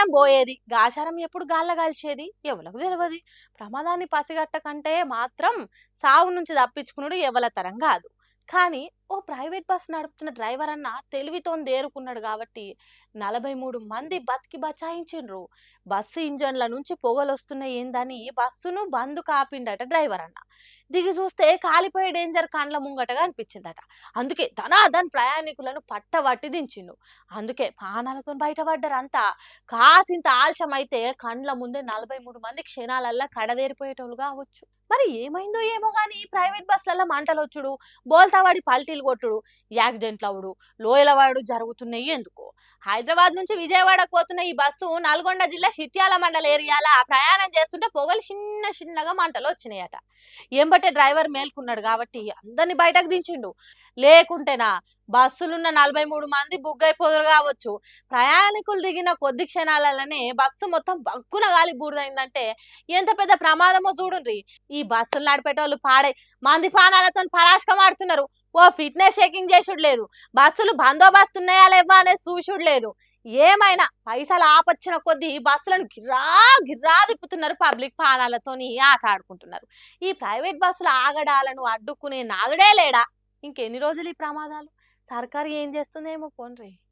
ప్రాణం పోయేది, గాచారం ఎప్పుడు గాల్ల కలిసేది ఎవలకు తెలియదు. ప్రమాదాన్ని పసిగట్టకంటే మాత్రం సావు నుంచి తప్పించుకున్నాడు ఎవల తరం కాదు. కానీ ఓ ప్రైవేట్ బస్ నడుపుతున్న డ్రైవర్ అన్న తెలివితో దేరుకున్నాడు కాబట్టి 43 మంది బతికి బచాయించిండ్రు. బస్సు ఇంజన్ల నుంచి పొగలు వస్తున్నాయి ఏందని బస్సును బంద్ కాపిండట డ్రైవర్ అన్న. దిగి చూస్తే కాలిపోయే డేంజర్ కండ్ల ముంగటగా అనిపించిందట. అందుకే ధనాధన్ ప్రయాణికులను పట్టబట్టి దించిండు. అందుకే ప్రాణాలతో బయటపడ్డారు అంతా. కాసింత ఆలస్యం అయితే కండ్ల ముందే 43 మంది క్షణాలల్లా కడదేరిపోయేటోళ్ళు కావచ్చు. మరి ఏమైందో ఏమో గాని ప్రైవేట్ బస్సులలో మంటలు వచ్చుడు, బోల్తావాడి పల్టీలు కొట్టుడు, యాక్సిడెంట్లు అవుడు, లోయలవాడు జరుగుతున్నాయి ఎందుకో. హైదరాబాద్ నుంచి విజయవాడకు పోతున్న ఈ బస్సు నల్గొండ జిల్లా చిట్యాల మండల ఏరియాల ప్రయాణం చేస్తుంటే పొగలు చిన్న చిన్నగా మంటలు వచ్చినాయట. ఏంబట్టే డ్రైవర్ మేల్కున్నాడు కాబట్టి అందరిని బయటకు దించిండు. లేకుంటేనా బస్సులున్న 43 మంది బుగ్గైపోదురు కావచ్చు. ప్రయాణికులు దిగిన కొద్ది క్షణాలలోనే బస్సు మొత్తం బగ్గున గాలి బూడిదైందంటే ఎంత పెద్ద ప్రమాదమో చూడుండ్రి. ఈ బస్సులు నడిపేటోళ్ళు పాడే మంది ప్రాణాలతో పరాశకం ఆడుతున్నారు. ఓ ఫిట్నెస్ చెకింగ్ చేసుడు లేదు, బస్సులు బందోబస్తు ఉన్నాయా లేవా అనేది చూసుడు లేదు. ఏమైనా పైసలు ఆపొచ్చిన కొద్దీ బస్సులను గిర్రా గిర్రా తిప్పుతున్నారు, పబ్లిక్ ప్రాణాలతోని ఆట ఆడుకుంటున్నారు. ఈ ప్రైవేట్ బస్సుల ఆగడాలను అడ్డుకునే నాదుడే లేడా? ఇంకెన్ని రోజులు ఈ ప్రమాదాలు? సర్కారు ఏం చేస్తుందేమో పోన్రి.